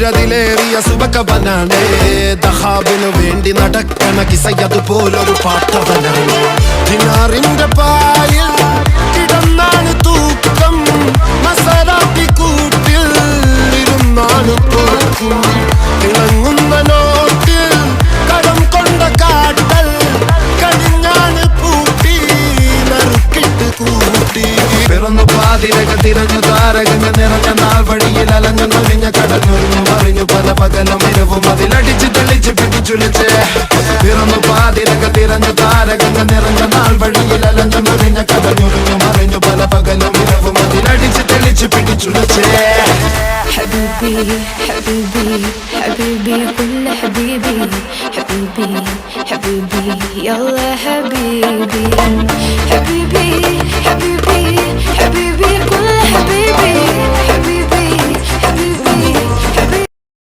സൂര്യതിലേറിയ സുബകവനാണ് ദഹാബിനു വേണ്ടി നടക്കണ കിസയതുപോലൊരു പാട്ടവനാണ് ദിനാറിന്റെ പായിൽ കിടന്നാണ് തൂക്കം മസറാത്തി കൂട്ടിൽ ഇരുന്നാണ് തോക്കും തിളങ്ങുന്ന നോട്ടിൽ കടം കൊണ്ട കാട്ടൽ കടിഞ്ഞാണ് പൂട്ടി നറുക്കിട്ട് കൂട്ടി പിറന്നു പാതിരക തിരഞ്ഞു താരകങ്ങൾ നിറഞ്ഞ നാൾ വഴിയിൽ അലഞ്ഞു നൊലിഞ്ഞ കടഞ്ഞൊരിഞ്ഞു മറിഞ്ഞു പല പകലും ഇരവും അതിലടിച്ച് തെളിച്ച് പിടിച്ചുലിച്ച് പിറന്നു പാതിരക തിരഞ്ഞു താരകങ്ങൾ നിറഞ്ഞ നാൾ വഴിയിൽ അലഞ്ഞു നൊലിഞ്ഞ കടഞ്ഞൊരിഞ്ഞു മറിഞ്ഞു പല പകലും ഇരവും അതിലടിച്ച് തെളിച്ച് പിടിച്ചുലിച്ച് حبيبي حبيبي حبيبي كل حبيبي حبيبي حبيبي يلا حبيبي حبيبي